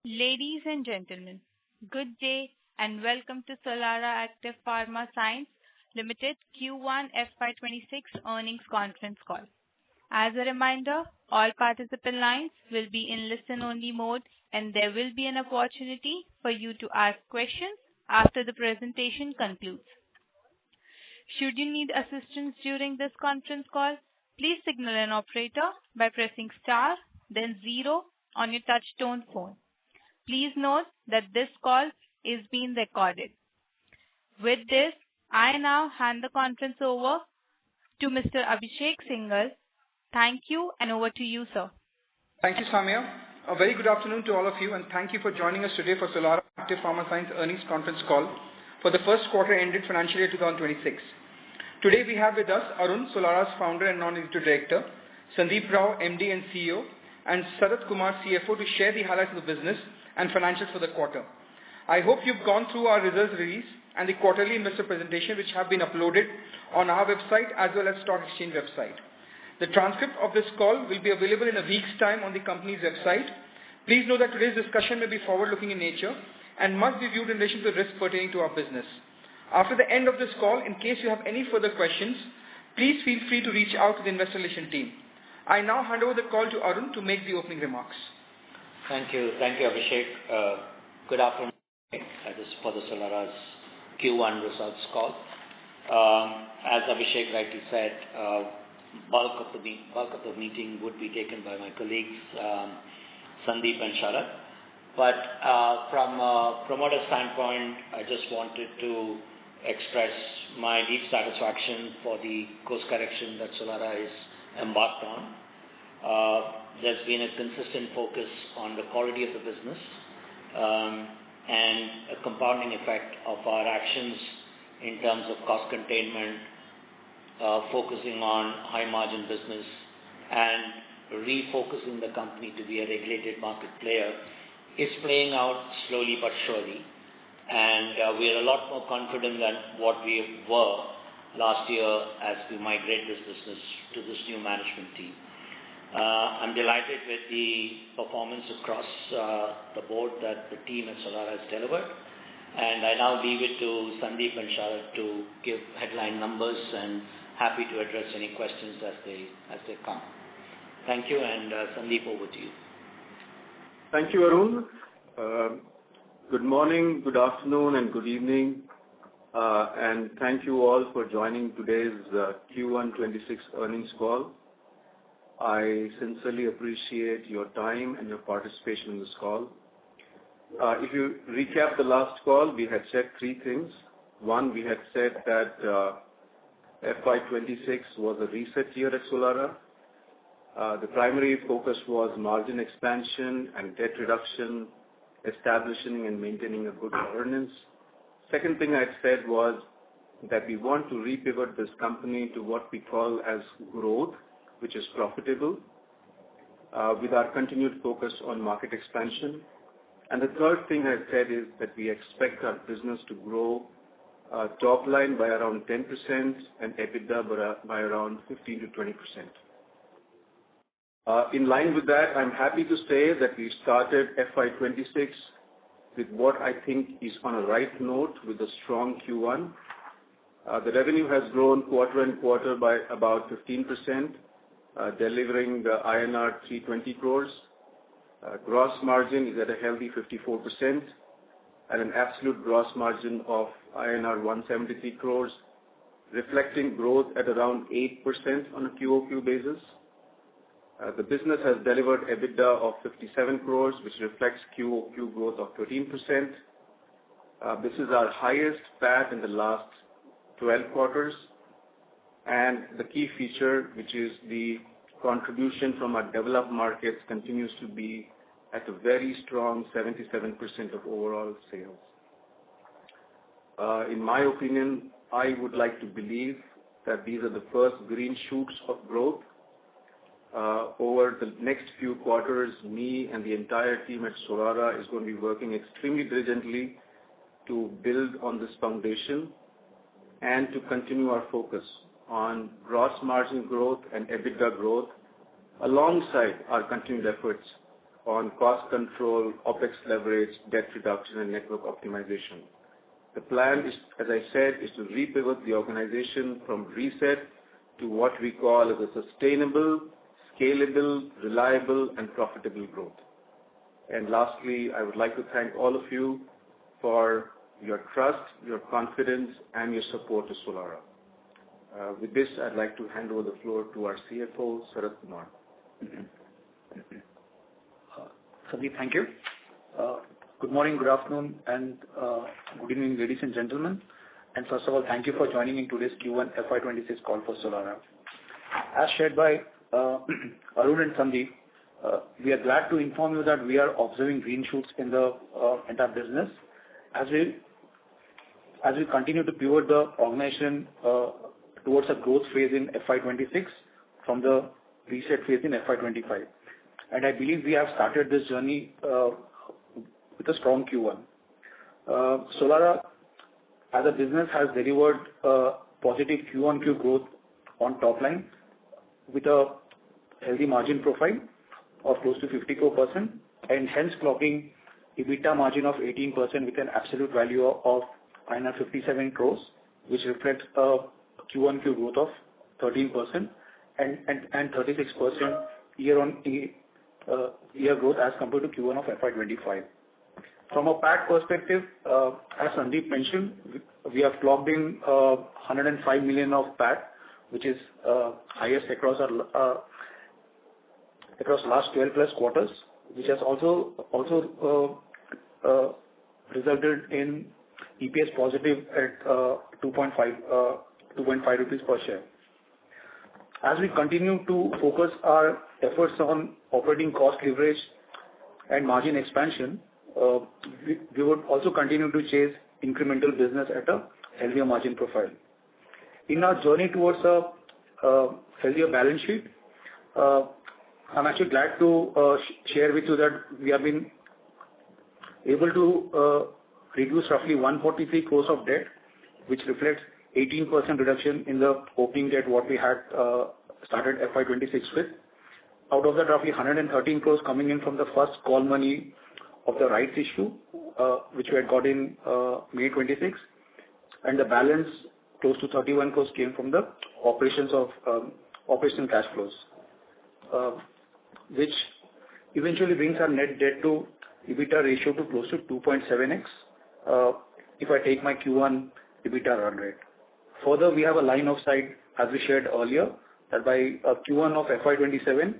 Ladies and gentlemen, good day and welcome to Solara Active Pharma Sciences Limited Q1 FY26 earnings conference call. As a reminder, all participant lines will be in listen-only mode, and there will be an opportunity for you to ask questions after the presentation concludes. Should you need assistance during this conference call, please signal an operator by pressing star, then zero on your touch-tone phone. Please note that this call is being recorded. With this, I now hand the conference over to Mr. Abhishek Singhal. Thank you, and over to you, sir. Thank you, Samia. A very good afternoon to all of you, and thank you for joining us today for Solara Active Pharma Sciences earnings conference call for the first quarter ended financial year 2026. Today we have with us Arun, Solara's founder and non-executive director, Sandeep Rao, MD and CEO, and Sarath Kumar, CFO, to share the highlights of the business and financials for the quarter. I hope you've gone through our results release and the quarterly investor presentation, which have been uploaded on our website as well as stock exchange website. The transcript of this call will be available in a week's time on the company's website. Please note that today's discussion may be forward-looking in nature and must be viewed in relation to the risks pertaining to our business. After the end of this call, in case you have any further questions, please feel free to reach out to the investor relations team. I now hand over the call to Arun to make the opening remarks. Thank you, Abhishek. Good afternoon. This is for the Solara's Q1 results call. As Abhishek rightly said, bulk of the meeting would be taken by my colleagues Sandeep and Sharath. But from a promoter standpoint, I just wanted to express my deep satisfaction for the course correction that Solara is embarked on. There's been a consistent focus on the quality of the business and a compounding effect of our actions in terms of cost containment, focusing on high margin business and refocusing the company to be a regulated market player is playing out slowly but surely. And we are a lot more confident than what we were last year as we migrate this business to this new management team. I'm delighted with the performance across the board that the team at Solara has delivered. And I now leave it to Sandeep and Sharath to give headline numbers, and happy to address any questions as they come. Thank you, and Sandeep, over to you. Thank you, Arun. Good morning, good afternoon, and good evening. And thank you all for joining today's Q1 26 earnings call. I sincerely appreciate your time and your participation in this call. If you recap the last call, we had said three things. One, we had said that FY26 was a reset year at Solara. The primary focus was margin expansion and debt reduction, establishing and maintaining a good governance. Second thing I said was that we want to repivot this company to what we call as growth, which is profitable, with our continued focus on market expansion. And the third thing I said is that we expect our business to grow top line by around 10% and EBITDA by around 15 to 20%. In line with that, I'm happy to say that we started FY26 with what I think is on a right note with a strong Q1. The revenue has grown quarter and quarter by about 15%, delivering the INR 320 crores. Gross margin is at a healthy 54% and an absolute gross margin of INR 173 crores, reflecting growth at around 8% on a QOQ basis. The business has delivered EBITDA of 57 crores, which reflects QOQ growth of 13%. This is our highest PAT in the last 12 quarters. And the key feature, which is the contribution from our developed markets, continues to be at a very strong 77% of overall sales. In my opinion, I would like to believe that these are the first green shoots of growth. Over the next few quarters, me and the entire team at Solara is going to be working extremely diligently to build on this foundation and to continue our focus on gross margin growth and EBITDA growth alongside our continued efforts on cost control, OpEx leverage, debt reduction, and network optimization. The plan is, as I said, is to repivot the organization from reset to what we call as a sustainable, scalable, reliable, and profitable growth. And lastly, I would like to thank all of you for your trust, your confidence, and your support to Solara. With this, I'd like to hand over the floor to our CFO, Sarath Kumar. Sandeep, thank you. Good morning, good afternoon, and good evening, ladies and gentlemen. And first of all, thank you for joining in today's Q1 FY26 call for Solara. As shared by Arun and Sandeep, we are glad to inform you that we are observing green shoots in the entire business as we continue to pivot the organization towards a growth phase in FY26 from the reset phase in FY25. And I believe we have started this journey with a strong Q1. Solara, as a business, has delivered positive Q1Q growth on top line with a healthy margin profile of close to 54% and hence clocking EBITDA margin of 18% with an absolute value of 57 crores, which reflects a Q1Q growth of 13% and 36% year growth as compared to Q1 of FY25. From a PAT perspective, as Sandeep mentioned, we have clocked in 105 million of PAT, which is highest across last 12 plus quarters, which has also resulted in EPS positive at 2.5 rupees per share. As we continue to focus our efforts on operating cost leverage and margin expansion, we would also continue to chase incremental business at a healthier margin profile. In our journey towards a healthier balance sheet, I'm actually glad to share with you that we have been able to reduce roughly 143 crores of debt, which reflects 18% reduction in the opening debt what we had started FY26 with. Out of that, roughly 113 crores coming in from the first call money of the rights issue, which we had got in May 26, and the balance close to 31 crores came from the operational cash flows, which eventually brings our net debt to EBITDA ratio to close to 2.7x if I take my Q1 EBITDA run rate. Further, we have a line of sight, as we shared earlier, that by Q1 of FY27,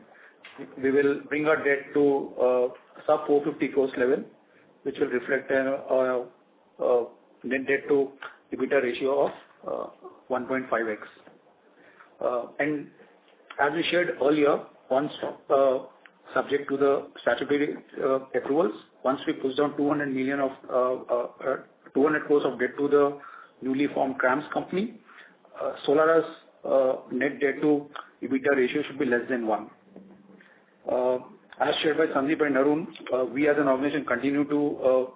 we will bring our debt to sub 450 crores level, which will reflect a net debt to EBITDA ratio of 1.5x. And as we shared earlier, once subject to the statutory approvals, once we push down 200 crores of debt to the newly formed CRAMS company, Solara's net debt to EBITDA ratio should be less than 1. As shared by Sandeep and Arun, we as an organization continue to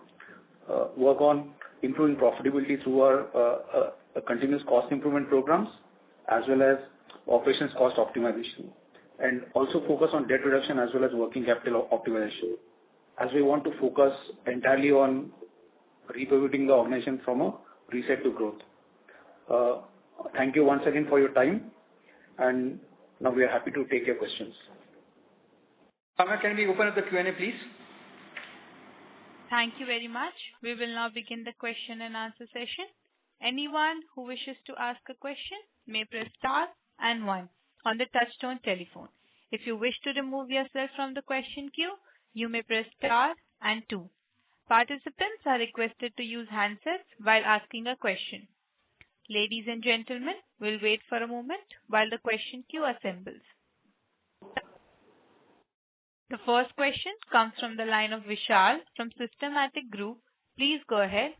work on improving profitability through our continuous cost improvement programs as well as operations cost optimization, and also focus on debt reduction as well as working capital optimization, as we want to focus entirely on repivoting the organization from a reset to growth. Thank you once again for your time, and now we are happy to take your questions. Pamela, can we open up the Q&A, please? Thank you very much. We will now begin the question and answer session. Anyone who wishes to ask a question may press star and 1 on the touchtone telephone. If you wish to remove yourself from the question queue, you may press star and 2. Participants are requested to use handsets while asking a question. Ladies and gentlemen, we'll wait for a moment while the question queue assembles. The first question comes from the line of Vishal from Systematic Group. Please go ahead.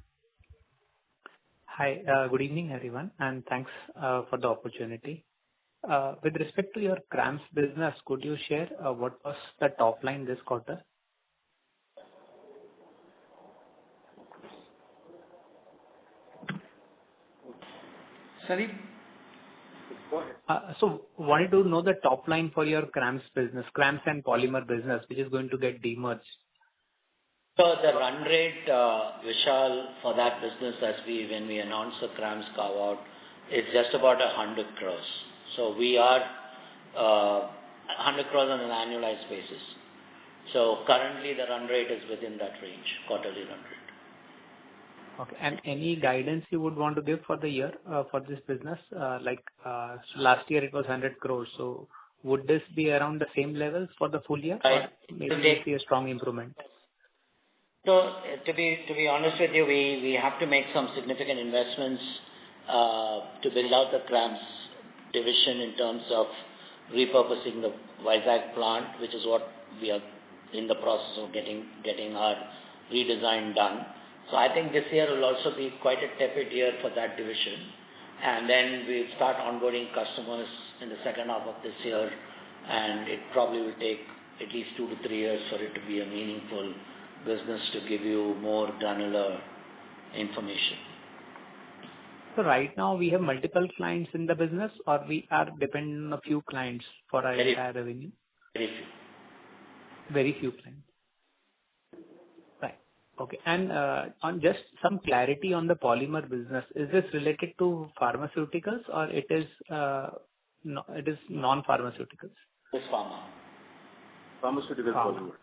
Hi, good evening everyone, and thanks for the opportunity. With respect to your CRAMS business, could you share what was the top line this quarter? Sandeep? So wanted to know the top line for your CRAMS business, CRAMS and polymer business, which is going to get demerged. So the run rate, Vishal, for that business when we announced the CRAMS carve-out is just about 100 crores. So we are 100 crores on an annualized basis. So currently the run rate is within that range, quarterly run rate. Okay. And any guidance you would want to give for the year for this business? Last year it was 100 crores. So would this be around the same levels for the full year, or maybe we see a strong improvement? So to be honest with you, we have to make some significant investments to build out the CRAMS division in terms of repurposing the Vizag plant, which is what we are in the process of getting our redesign done. So I think this year will also be quite a tepid year for that division. And then we'll start onboarding customers in the second half of this year, and it probably will take at least 2 to 3 years for it to be a meaningful business to give you more granular information. So right now we have multiple clients in the business, or we are dependent on a few clients for our entire revenue? Very few. Very few clients. Right. Okay. And on just some clarity on the polymer business, is this related to pharmaceuticals, or it is non-pharmaceuticals? It's pharma. Pharmaceutical polymers.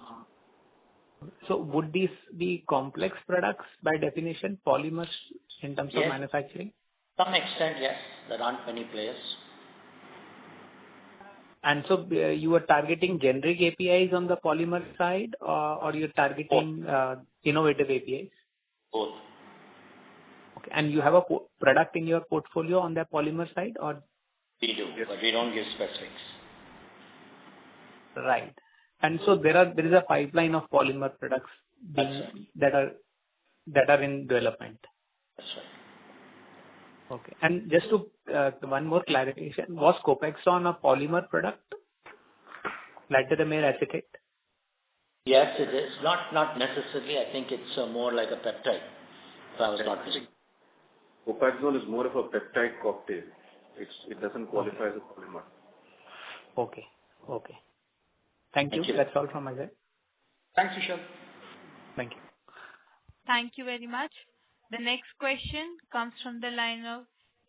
So would these be complex products by definition, polymers in terms of manufacturing? To some extent, yes. There aren't many players. And so you are targeting generic APIs on the polymer side, or you're targeting innovative APIs? Both. Okay. And you have a product in your portfolio on the polymer side, or? We do, but we don't give specifics. Right. And so there is a pipeline of polymer products that are in development. That's right. Okay. And just to one more clarification, was Copaxone a polymer product? Nitrosamine acetate? Yes, it is. Not necessarily. I think it's more like a peptide. If I was not mistaken. Copaxone is more of a peptide cocktail. It doesn't qualify as a polymer. Okay. Thank you. That's all from my side. Thanks, Vishal. Thank you. Thank you very much. The next question comes from the line of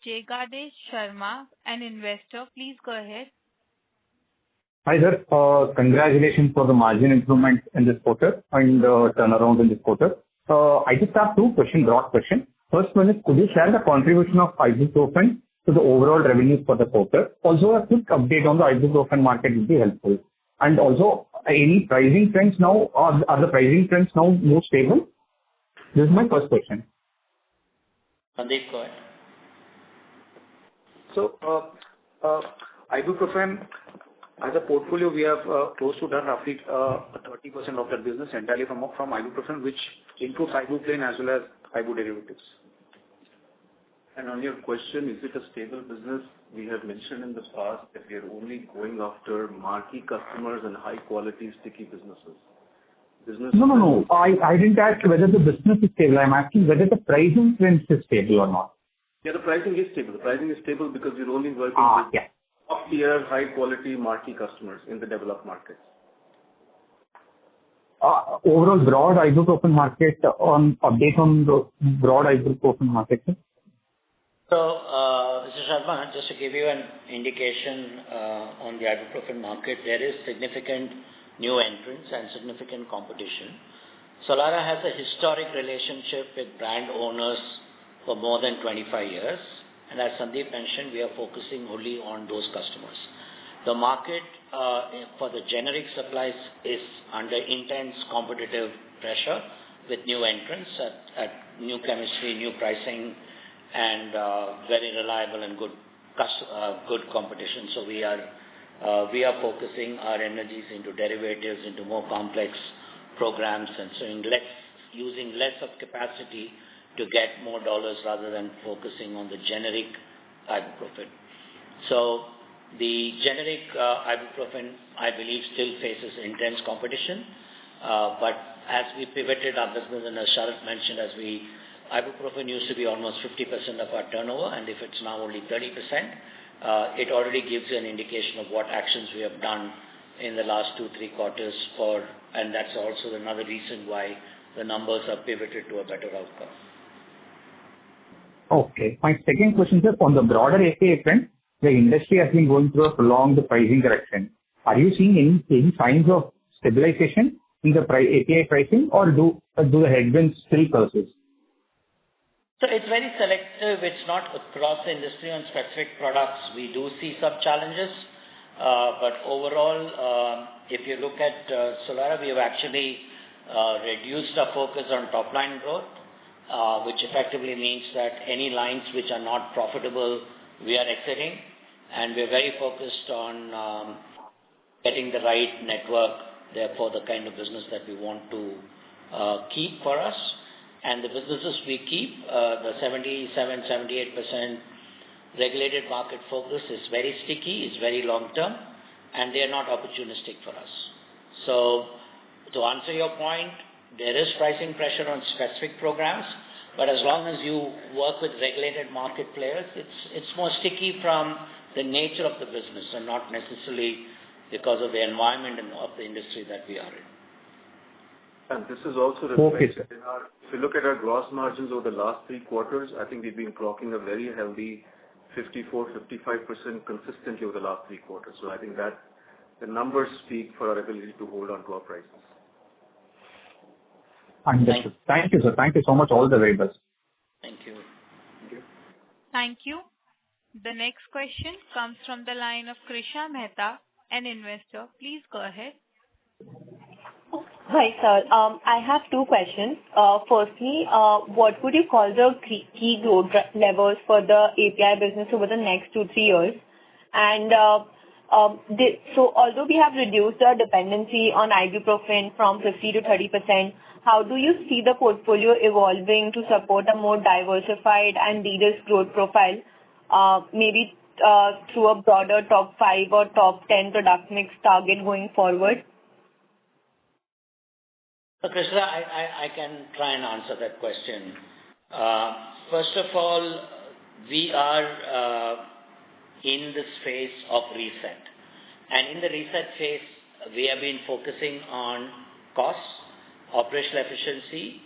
Jagadesh Sharma, an investor. Please go ahead. Hi, sir. Congratulations for the margin improvement in this quarter and turnaround in this quarter. I just have two broad questions. First one is, could you share the contribution of ibuprofen to the overall revenues for the quarter? Also, a quick update on the ibuprofen market would be helpful. And also, any pricing trends now? Are the pricing trends now more stable? This is my first question. Sandeep, go ahead. So, ibuprofen, as a portfolio, we have close to done roughly 30% of that business entirely from ibuprofen, which includes ibuprofen as well as ibu derivatives. And on your question, is it a stable business? We have mentioned in the past that we are only going after marquee customers and high-quality, sticky businesses. No. I didn't ask whether the business is stable. I'm asking whether the pricing trend is stable or not. Yeah, the pricing is stable. The pricing is stable because we're only working with top-tier, high-quality, marquee customers in the developed markets. Overall, broad ibuprofen market, update on the broad ibuprofen market, sir? So, Mr. Sharma, just to give you an indication on the ibuprofen market, there is significant new entrants and significant competition. Solara has a historic relationship with brand owners for more than 25 years. And as Sandeep mentioned, we are focusing only on those customers. The market for the generic supplies is under intense competitive pressure with new entrants at new chemistry, new pricing, and very reliable and good competition. So we are focusing our energies into derivatives, into more complex programs, and so using less of capacity to get more dollars rather than focusing on the generic ibuprofen. So the generic ibuprofen, I believe, still faces intense competition. But as we pivoted our business, and as Sharat mentioned, ibuprofen used to be almost 50% of our turnover, and if it's now only 30%, it already gives you an indication of what actions we have done in the last 2-3 quarters and that's also another reason why the numbers are pivoted to a better outcome. Okay. My second question is on the broader API trend, the industry has been going through a prolonged pricing correction. Are you seeing any signs of stabilization in the API pricing, or do the headwinds still persist? So it's very selective. It's not across the industry on specific products. We do see some challenges. But overall, if you look at Solara, we have actually reduced our focus on top line growth, which effectively means that any lines which are not profitable, we are exiting. And we're very focused on getting the right network, therefore the kind of business that we want to keep for us. And the businesses we keep, the 77-78% regulated market focus is very sticky, is very long-term, and they are not opportunistic for us. So to answer your point, there is pricing pressure on specific programs, but as long as you work with regulated market players, it's more sticky from the nature of the business and not necessarily because of the environment and of the industry that we are in. And this is also reflected in if you look at our gross margins over the last 3 quarters, I think we've been clocking a very healthy 54-55% consistently over the last 3 quarters. So I think that the numbers speak for our ability to hold on to our prices. Understood. Thank you, sir. Thank you so much. All the very best. Thank you. Thank you. Thank you. The next question comes from the line of Krisha Mehta, an investor. Please go ahead. Hi, sir. I have 2 questions. Firstly, what would you call the key growth levers for the API business over the next 2-3 years? And so although we have reduced our dependency on ibuprofen from 50 to 30%, how do you see the portfolio evolving to support a more diversified and de-risked growth profile, maybe through a broader top 5 or top 10 product mix target going forward? So, Krishna, I can try and answer that question. First of all, we are in this phase of reset. And in the reset phase, we have been focusing on costs, operational efficiency,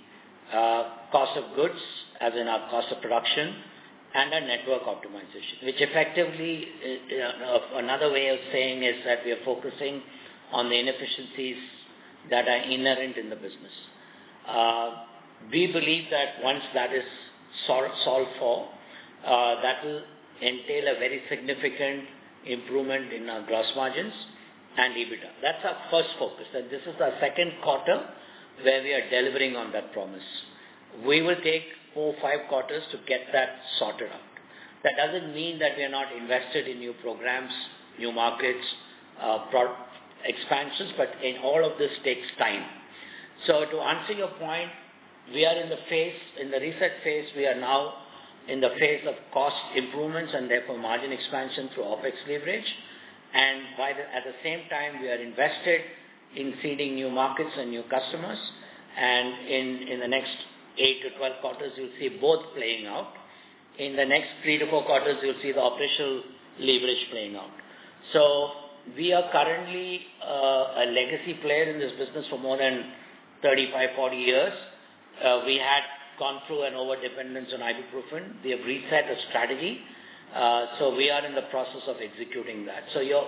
cost of goods, as in our cost of production, and our network optimization, which effectively, another way of saying is that we are focusing on the inefficiencies that are inherent in the business. We believe that once that is solved for, that will entail a very significant improvement in our gross margins and EBITDA. That's our first focus. And this is our second quarter where we are delivering on that promise. We will take 4-5 quarters to get that sorted out. That doesn't mean that we are not invested in new programs, new markets, expansions, but in all of this takes time. So to answer your point, we are in the reset phase, we are now in the phase of cost improvements and therefore margin expansion through OPEX leverage. And at the same time, we are invested in seeding new markets and new customers. And in the next 8 to 12 quarters, you'll see both playing out. In the next 3 to 4 quarters, you'll see the operational leverage playing out. So we are currently a legacy player in this business for more than 35-40 years. We had gone through an over-dependence on ibuprofen. We have reset a strategy. So we are in the process of executing that. So your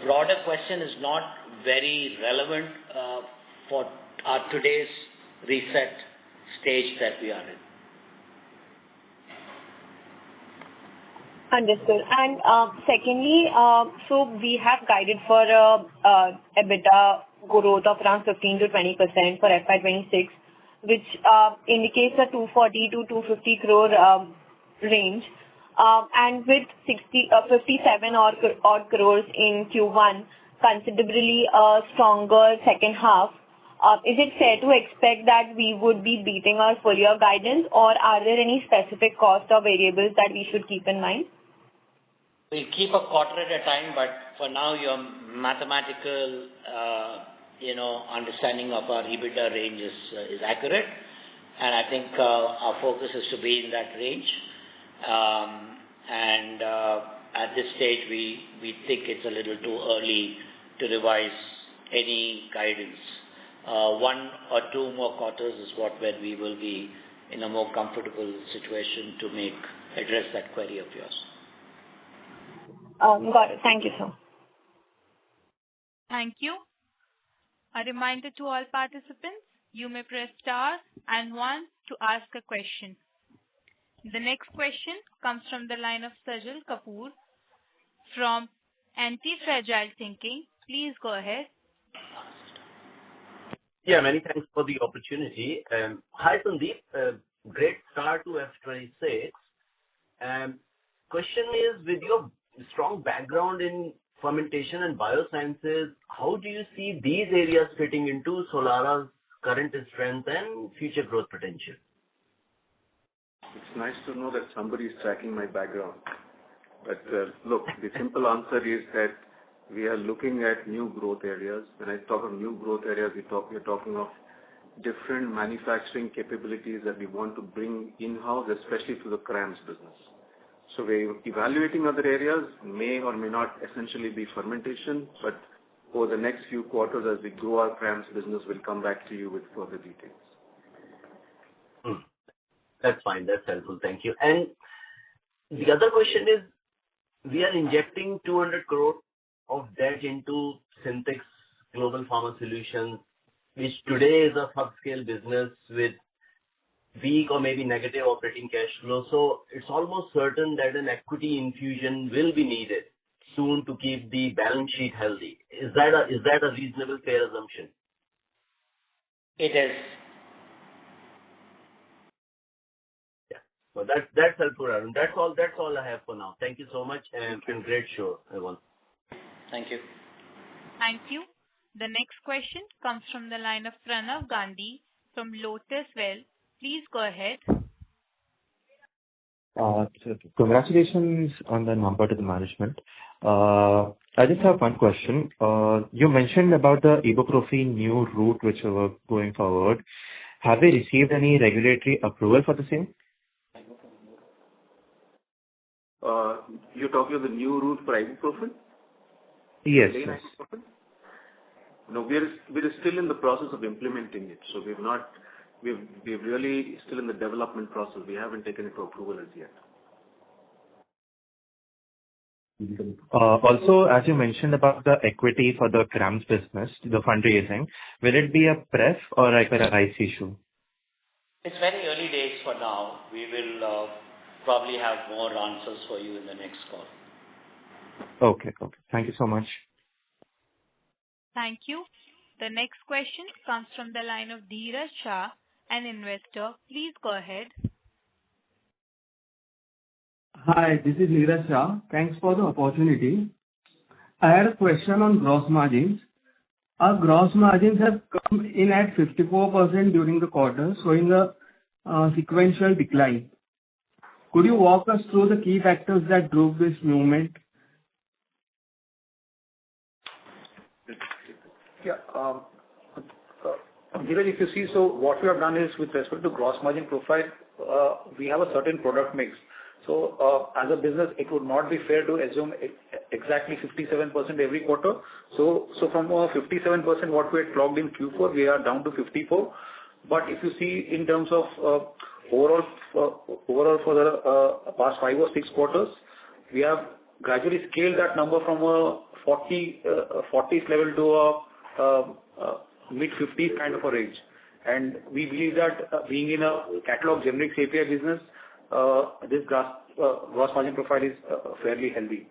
broader question is not very relevant for our today's reset stage that we are in. Understood. And secondly, so we have guided for EBITDA growth of around 15 to 20% for FY26, which indicates a 240 to 250 crore range. And with 57 odd crores in Q1, considerably a stronger second half, is it fair to expect that we would be beating our full year guidance, or are there any specific cost or variables that we should keep in mind? We'll keep a quarter at a time, but for now, your mathematical, understanding of our EBITDA range is accurate, and I think our focus is to be in that range. and at this stage we think it's a little too early to revise any guidance. One or two more quarters is when we will be in a more comfortable situation to address that query of yours. Got it. Thank you, sir. Thank you. A reminder to all participants, you may press star and 1 to ask a question. The next question comes from the line of Sajal Kapoor from Anti-Fragile Thinking. Please go ahead. Yeah, many thanks for the opportunity. Hi, Sandeep. Great start to F26. Question is, with your strong background in fermentation and biosciences, how do you see these areas fitting into Solara's current strength and future growth potential? It's nice to know that somebody is tracking my background. But look, the simple answer is that we are looking at new growth areas. When I talk of new growth areas, we're talking of different manufacturing capabilities that we want to bring in-house, especially to the CRAMS business. So we're evaluating other areas, may or may not essentially be fermentation, but over the next few quarters as we grow our CRAMS business, we'll come back to you with further details. That's fine. That's helpful. Thank you. And the other question is, we are injecting 200 crore of debt into Syntex Global Pharma Solutions, which today is a subscale business with weak or maybe negative operating cash flow. So it's almost certain that an equity infusion will be needed soon to keep the balance sheet healthy. Is that a reasonable, fair assumption? It is. Yeah. Well, that's helpful, Arun. That's all I have for now. Thank you so much, and great show, everyone. Thank you. Thank you. The next question comes from the line of Pranav Gandhi from Lotus Wealth. Please go ahead. Congratulations on the number to the management. I just have one question. You mentioned about the ibuprofen new route which are going forward. Have they received any regulatory approval for the same? You're talking of the new route for ibuprofen? Yes. Ibuprofen? No, we're still in the process of implementing it. So we're really still in the development process. We haven't taken it to approval as yet. Also, as you mentioned about the equity for the CRAMS business, the fundraising, will it be a pref or like a rights issue? It's very early days for now. We will probably have more answers for you in the next call. Okay. Thank you so much. Thank you. The next question comes from the line of Dheeraj Shah, an investor. Please go ahead. Hi, this is Dheeraj Shah. Thanks for the opportunity. I had a question on gross margins. Our gross margins have come in at 54% during the quarter, showing a sequential decline. Could you walk us through the key factors that drove this movement? Yeah. Dheeraj, if you see, so what we have done is with respect to gross margin profile, we have a certain product mix. So as a business, it would not be fair to assume exactly 57% every quarter. So from 57%, what we had clocked in Q4, we are down to 54%. But if you see in terms of overall for the past 5 or 6 quarters, we have gradually scaled that number from a 40s level to a mid-50s kind of a range. And we believe that being in a catalog generics API business, this gross margin profile is fairly healthy.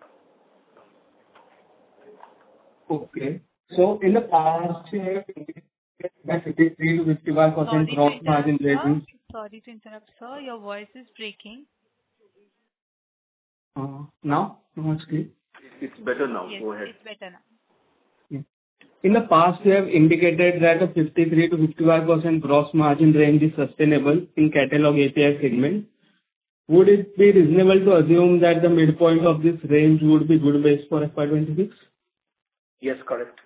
Okay. So in the past, that 53 to 51% gross margin range. Sorry to interrupt, sir. Your voice is breaking. Now it's clear. It's better now. Yes, Go ahead. it's better now. In the past, you have indicated that a 53 to 55% gross margin range is sustainable in catalog API segment. Would it be reasonable to assume that the midpoint of this range would be good base for FY26? Yes, correct.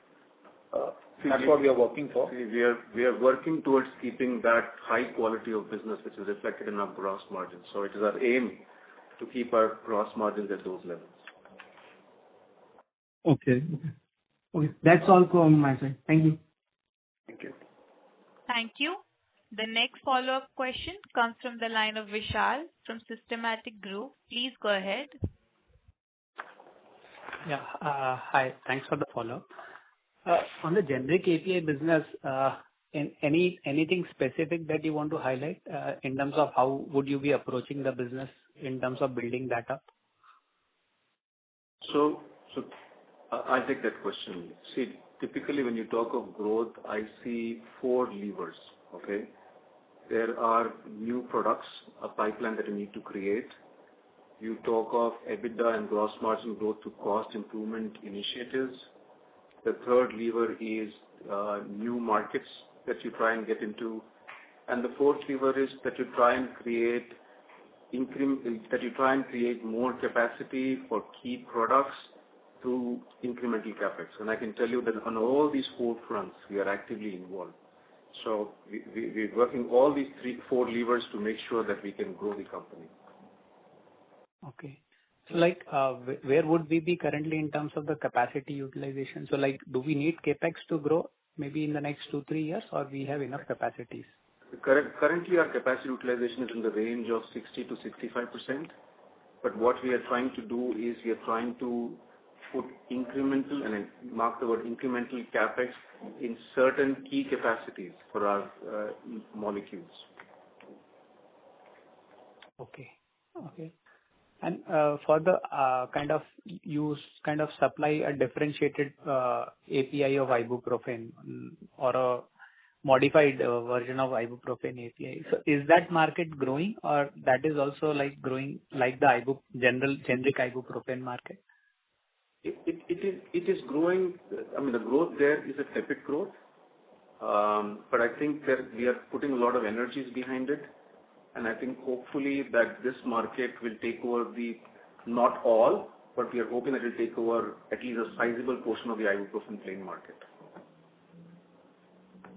That's what we are working for. We are working towards keeping that high quality of business which is reflected in our gross margin. So it is our aim to keep our gross margins at those levels. Okay. That's all from my side. Thank you. Thank you. Thank you. The next follow-up question comes from the line of Vishal from Systematic Group. Please go ahead. Yeah. Hi. Thanks for the follow-up. On the generic API business, anything specific that you want to highlight in terms of how would you be approaching the business in terms of building that up? So I'll take that question. See, typically when you talk of growth, I see 4 levers, okay? There are new products, a pipeline that you need to create. You talk of EBITDA and gross margin growth to cost improvement initiatives. The third lever is new markets that you try and get into. And the fourth lever is that you try and create more capacity for key products through incremental capex. And I can tell you that on all these 4 fronts, we are actively involved. So we're working all these 4 levers to make sure that we can grow the company. Okay. So where would we be currently in terms of the capacity utilization? So do we need capex to grow maybe in the next 2-3 years, or we have enough capacities? Currently, our capacity utilization is in the range of 60 to 65%. But what we are trying to do is we are trying to put incremental, and I mark the word incremental capex in certain key capacities for our molecules. Okay. And for the you supply a differentiated API of ibuprofen or a modified version of ibuprofen API. So is that market growing, or that is also growing like the generic ibuprofen market? It is growing. I mean, the growth there is a tepid growth, but I think that we are putting a lot of energies behind it, and I think hopefully that this market will take over not all, but we are hoping that it will take over at least a sizable portion of the ibuprofen plain market.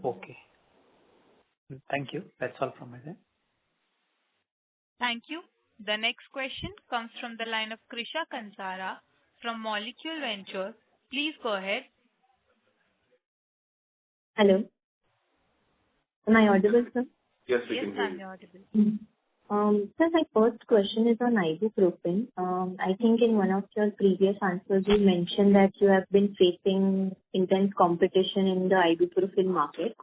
Okay. Thank you. That's all from my side. Thank you. The next question comes from the line of Krisha Kansara from Molecule Ventures. Please go ahead. Hello. Am I audible, sir? Yes, we can hear you. Yes, I'm audible. Sir, my first question is on ibuprofen. I think in one of your previous answers, you mentioned that you have been facing intense competition in the ibuprofen market.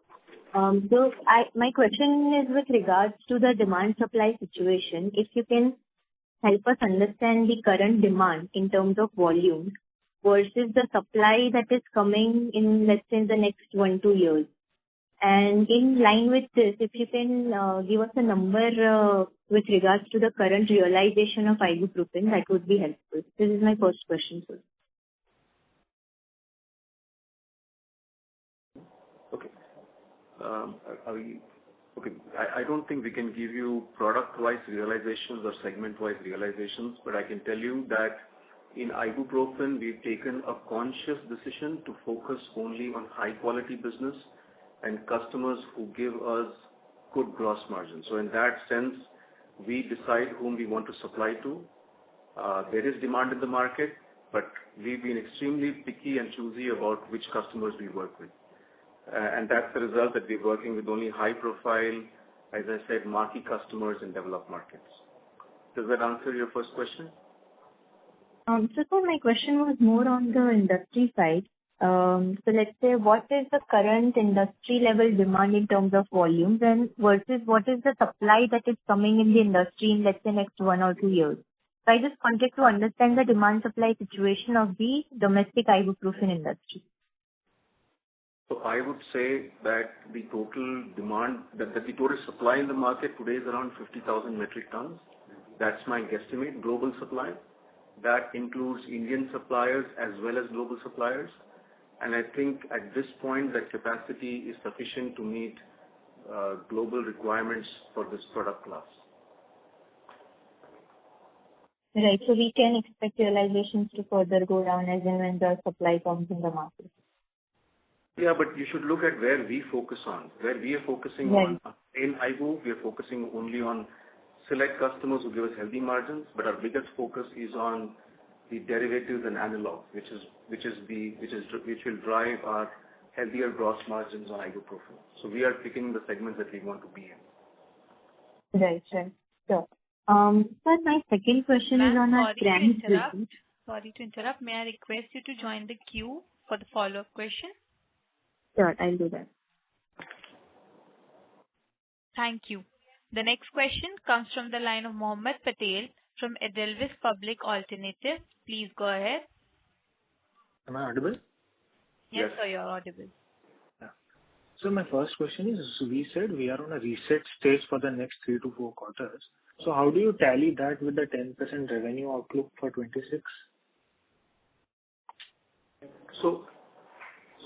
So my question is with regards to the demand-supply situation. If you can help us understand the current demand in terms of volume versus the supply that is coming in, let's say, in the next 1-2 years. And in line with this, if you can give us a number with regards to the current realization of ibuprofen, that would be helpful. This is my first question, sir. Okay. I don't think we can give you product-wise realizations or segment-wise realizations, but I can tell you that in ibuprofen, we've taken a conscious decision to focus only on high-quality business and customers who give us good gross margins. So in that sense, we decide whom we want to supply to. There is demand in the market, but we've been extremely picky and choosy about which customers we work with. And that's the result that we're working with only high-profile, as I said, marquee customers in developed markets. Does that answer your first question? So my question was more on the industry side. So let's say, what is the current industry level demand in terms of volumes and versus what is the supply that is coming in the industry in, let's say, next 1 or 2 years? So I just wanted to understand the demand-supply situation of the domestic ibuprofen industry. So I would say that the total demand, that the total supply in the market today is around 50,000 metric tons. That's my guesstimate, global supply. That includes Indian suppliers as well as global suppliers. And I think at this point, that capacity is sufficient to meet global requirements for this product class. Right. So we can expect realizations to further go down as and when the supply comes in the market. Yeah, but you should look at where we focus on. Where we are focusing on in ibu, we are focusing only on select customers who give us healthy margins, but our biggest focus is on the derivatives and analog, which will drive our healthier gross margins on ibuprofen. So we are picking the segments that we want to be in. Right. Sure. Sir, my second question is on our CRAMS business. Sorry to interrupt. May I request you to join the queue for the follow-up question? Sure, I'll do that. Thank you. The next question comes from the line of Mohammed Patel from Edelweiss Public Alternatives. Please go ahead. Am I audible? Yes, sir, you're audible. Yeah. So my first question is, we said we are on a reset stage for the next 3 to 4 quarters. So how do you tally that with the 10% revenue outlook for 26? So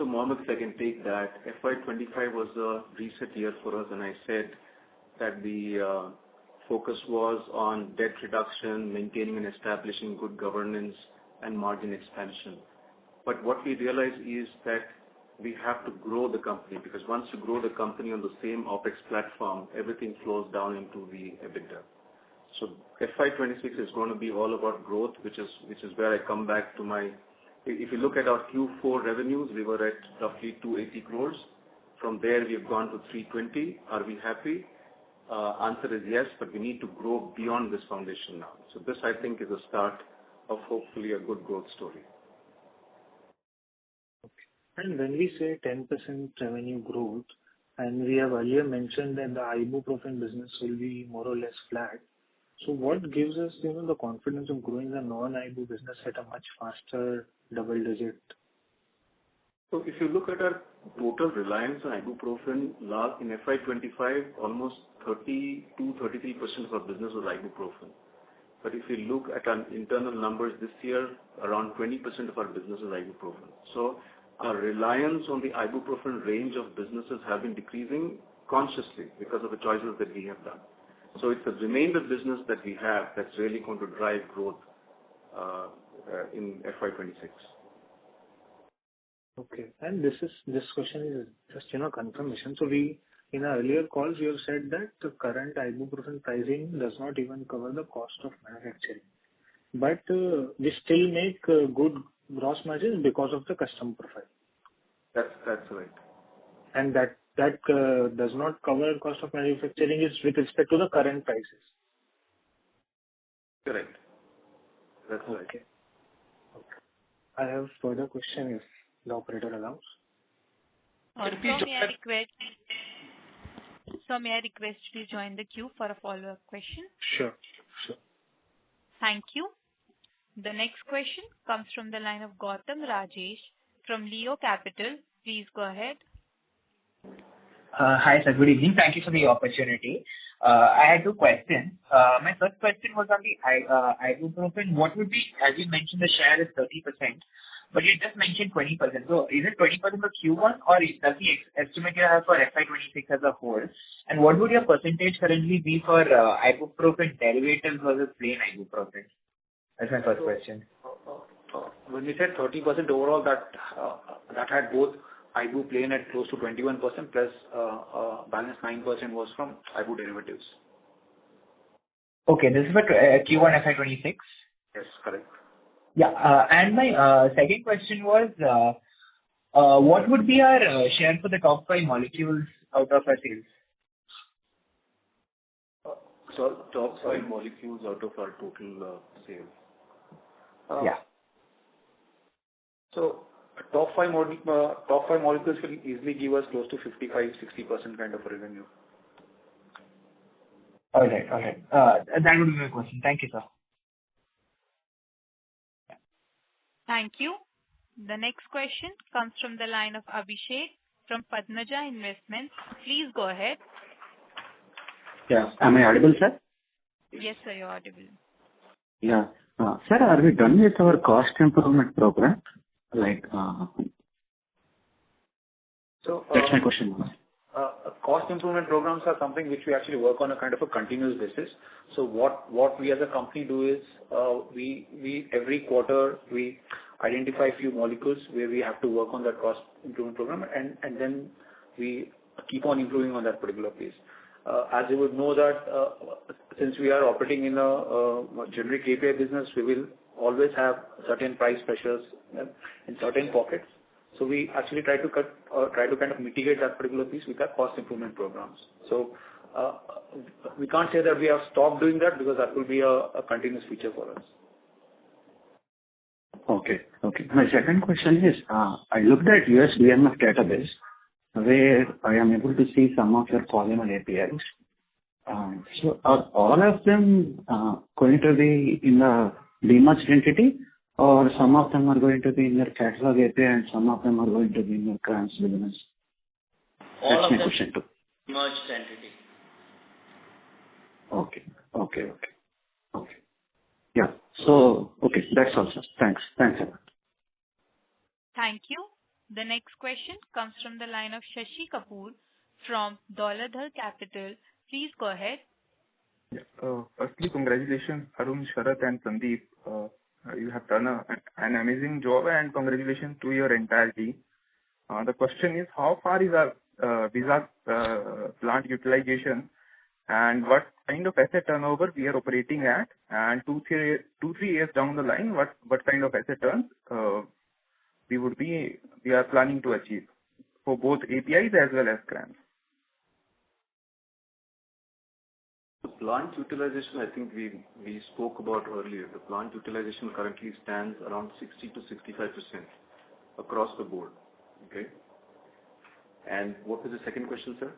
Mohammed, if I can take that, FY25 was a reset year for us, and I said that the focus was on debt reduction, maintaining and establishing good governance, and margin expansion. But what we realized is that we have to grow the company, because once you grow the company on the same OpEx platform, everything flows down into the EBITDA. So FY26 is going to be all about growth, which is where I come back to my. If you look at our Q4 revenues, we were at roughly 280 crores. From there, we have gone to 320. Are we happy? Answer is yes, but we need to grow beyond this foundation now. So this, I think, is a start of hopefully a good growth story. Okay. And when we say 10% revenue growth, and we have earlier mentioned that the ibuprofen business will be more or less flat, so what gives us, the confidence of growing the non-ibu business at a much faster double digit? So if you look at our total reliance on ibuprofen, in FY25, almost 32-33% of our business was ibuprofen. But if you look at our internal numbers this year, around 20% of our business is ibuprofen. So our reliance on the ibuprofen range of businesses have been decreasing consciously because of the choices that we have done. So it's the remainder business that we have that's really going to drive growth in FY26. Okay. And this question is just, confirmation. So in our earlier calls, you have said that the current ibuprofen pricing does not even cover the cost of manufacturing. But we still make good gross margins because of the custom profile. That's right. And that does not cover cost of manufacturing is with respect to the current prices. Correct. That's right. Okay. I have further question if the operator allows. May I request you to join the queue for a follow-up question? Sure. Thank you. The next question comes from the line of Gautam Rajesh from Leo Capital. Please go ahead. Hi, sir. Good evening. Thank you for the opportunity. I had 2 questions. My first question was on the ibuprofen. What would be, as you mentioned, the share is 30%, but you just mentioned 20%. So is it 20% for Q1, or does the estimate you have for FY26 as a whole? And what would your percentage currently be for ibuprofen derivatives versus plain ibuprofen? That's my first question. When we said 30% overall, that had both ibu plain at close to 21% plus balance 9% was from ibu derivatives. Okay, this is for Q1 FY26? Yes, correct. Yeah, and my second question was, what would be our share for the top 5 molecules out of our sales? So top 5 molecules out of our total sales. Yeah. So top 5 molecules will easily give us close to 55-60% kind of revenue. All right. That would be my question. Thank you, sir. Thank you. The next question comes from the line of Abhishek from Padmaja Investments. Please go ahead. Yeah. Am I audible, sir? Yes, sir, you're audible. Yeah. Sir, are we done with our cost improvement program? That's my question. Cost improvement programs are something which we actually work on a kind of a continuous basis. So what we as a company do is we every quarter we identify a few molecules where we have to work on that cost improvement program, and then we keep on improving on that particular piece. As you would know that since we are operating in a generic API business, we will always have certain price pressures in certain pockets. So we actually try to kind of mitigate that particular piece with our cost improvement programs. So we can't say that we have stopped doing that because that will be a continuous feature for us. Okay. My second question is, I looked at US DMF database where I am able to see some of your polymer APIs. So are all of them going to be in the demerged entity, or some of them are going to be in your catalog API and some of them are going to be in your CRAMS business? All That's of my them question too. merged entity. Okay. Yeah. So, okay, that's all, sir. Thanks a lot. Thank you. The next question comes from the line of Shashi Kapoor from Dauladhar Capital. Please go ahead. Firstly, congratulations, Arun, Sharath, and Sandeep. You have done an amazing job, and congratulations to your entire team. The question is, how far is our visa plant utilization, and what kind of asset turnover we are operating at, and 2-3 years down the line, what kind of asset turns we are planning to achieve for both APIs as well as CRAMS? The plant utilization, I think we spoke about earlier. The plant utilization currently stands around 60 to 65% across the board. Okay. And what was the second question, sir?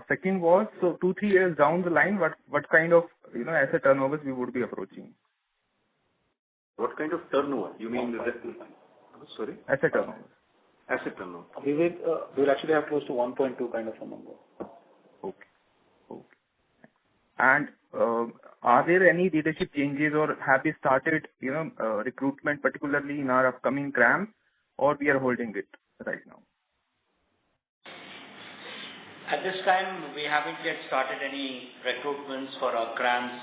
Second was, so 2-3 years down the line, what kind of asset turnovers we would be approaching? What kind of turnover? You mean sorry? Asset turnover. Asset turnover. We will actually have close to 1.2 kind of a number. Okay. And are there any leadership changes, or have we started recruitment, particularly in our upcoming CRAMS, or we are holding it right now? At this time, we haven't yet started any recruitments for our CRAMS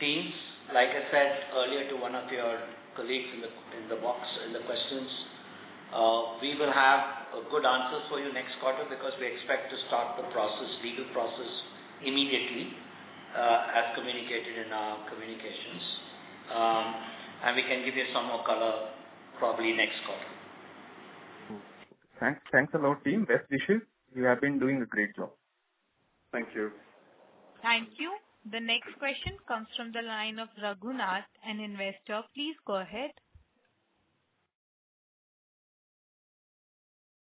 teams. Like I said earlier to one of your colleagues in the box, in the questions, we will have good answers for you next quarter because we expect to start the legal process immediately, as communicated in our communications. And we can give you some more color probably next quarter. Thanks a lot, team. Best wishes. You have been doing a great job. Thank you. Thank you. The next question comes from the line of Raghunath, an investor. Please go ahead.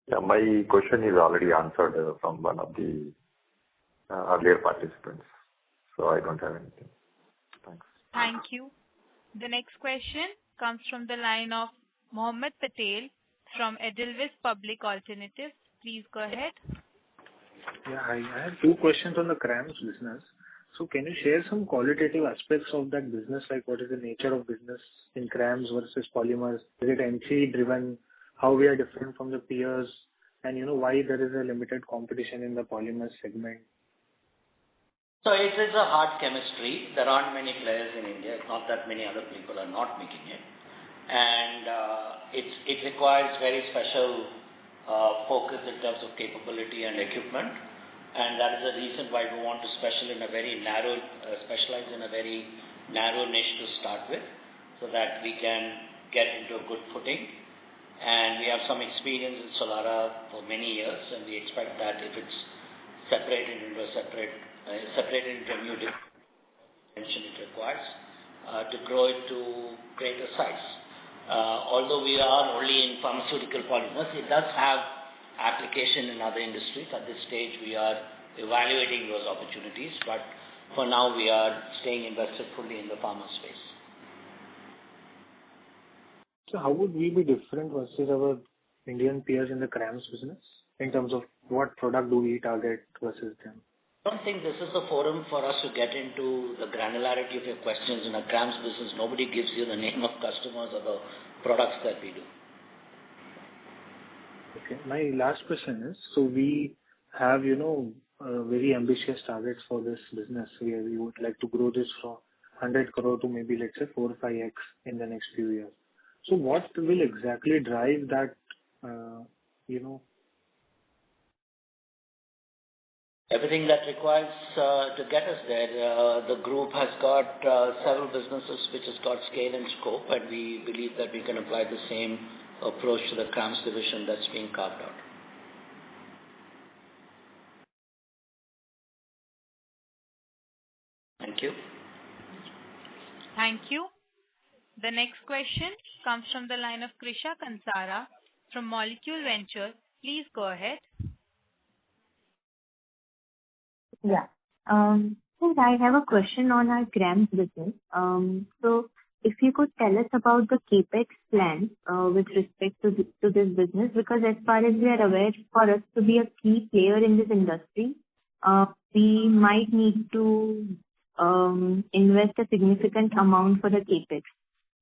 Yeah, my question is already answered from one of the earlier participants, so I don't have anything. Thanks. Thank you. The next question comes from the line of Mohammed Patel from Edelweiss Public Alternatives. Please go ahead. Yeah, I have two questions on the CRAMS business. So can you share some qualitative aspects of that business, like what is the nature of business in CRAMS versus polymers? Is it NC driven? How we are different from the peers? And why there is a limited competition in the polymers segment? So it is a hard chemistry. There aren't many players in India. It's not that many other people are not making it. And it requires very special focus in terms of capability and equipment, and that is the reason why we want to specialize in a very narrow niche to start with, so that we can get into a good footing. And we have some experience in Solara for many years, and we expect that if it's separated into a new dimension it requires to grow it to greater size. Although we are only in pharmaceutical polymers, it does have application in other industries. At this stage, we are evaluating those opportunities, but for now, we are staying invested fully in the pharma space. So how would we be different versus our Indian peers in the CRAMS business in terms of what product do we target versus them? I don't think this is the forum for us to get into the granularity of your questions. In a CRAMS business, nobody gives you the name of customers or the products that we do. Okay. My last question is, so we have, very ambitious targets for this business where we would like to grow this from 100 crore to maybe, let's say, 4 or 5x in the next few years. So what will exactly drive that, everything that requires to get us there. The group has got several businesses which has got scale and scope, and we believe that we can apply the same approach to the CRAMS division that's being carved out. Thank you. Thank you. The next question comes from the line of Krisha Kansara from Molecule Ventures. Please go ahead. Yeah. So I have a question on our CRAMS business. So if you could tell us about the CapEx plan with respect to this business, because as far as we are aware, for us to be a key player in this industry, we might need to invest a significant amount for the CapEx.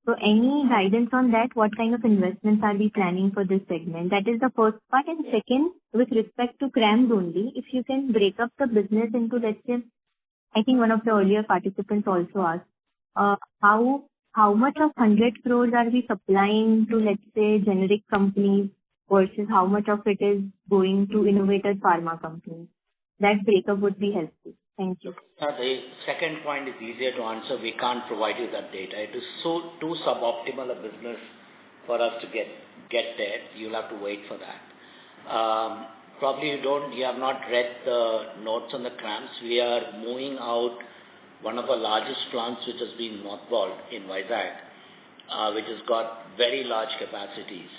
So any guidance on that? What kind of investments are we planning for this segment? That is the first part. And second, with respect to CRAMS only, if you can break up the business into, let's say, I think one of the earlier participants also asked, how much of 100 crores are we supplying to, let's say, generic companies versus how much of it is going to innovative pharma companies? That breakup would be helpful. Thank you. The second point is easier to answer. We can't provide you that data. It is too suboptimal a business for us to get there. You'll have to wait for that. Probably you have not read the notes on the CRAMS. We are moving out one of our largest plants, which has been mothballed in Vizag, which has got very large capacities.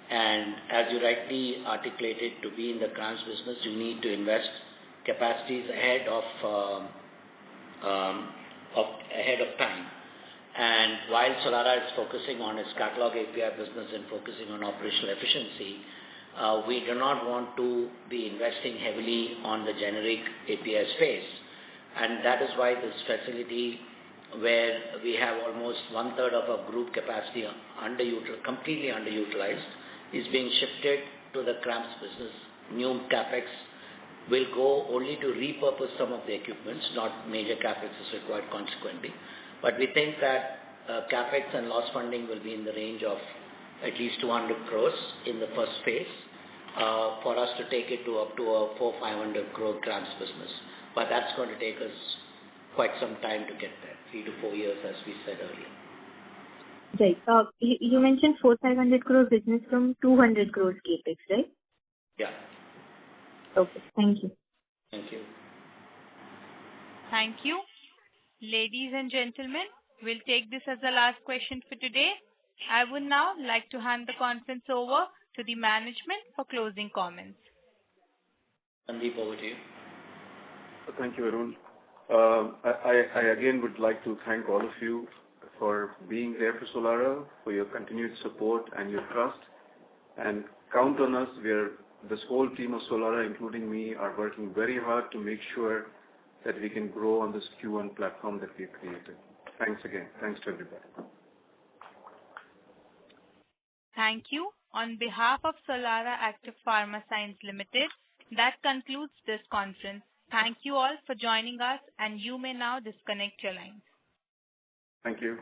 And as you rightly articulated, to be in the CRAMS business, you need to invest capacities ahead of time. And while Solara is focusing on its catalog API business and focusing on operational efficiency, we do not want to be investing heavily on the generic API space. And that is why this facility, where we have almost 1/3 of our group capacity completely underutilized, is being shifted to the CRAMS business. New capex will go only to repurpose some of the equipments, not major capex is required consequently. But we think that capex and loss funding will be in the range of at least 200 crores in the first phase for us to take it to up to a 400-500 crore CRAMS business. But that's going to take us quite some time to get there, 3 to 4 years, as we said earlier. Right. You mentioned 400-500 crore business from 200 crores capex, right? Yeah. Okay. Thank you. Thank you. Thank you. Ladies and gentlemen, we'll take this as the last question for today. I would now like to hand the conference over to the management for closing comments. Sandeep, over to you. Thank you, Arun. I again would like to thank all of you for being there for Solara, for your continued support and your trust. And count on us. This whole team of Solara, including me, are working very hard to make sure that we can grow on this Q1 platform that we've created. Thanks again. Thanks to everybody. Thank you. On behalf of Solara Active Pharma Sciences Limited, that concludes this conference. Thank you all for joining us, and you may now disconnect your lines. Thank you.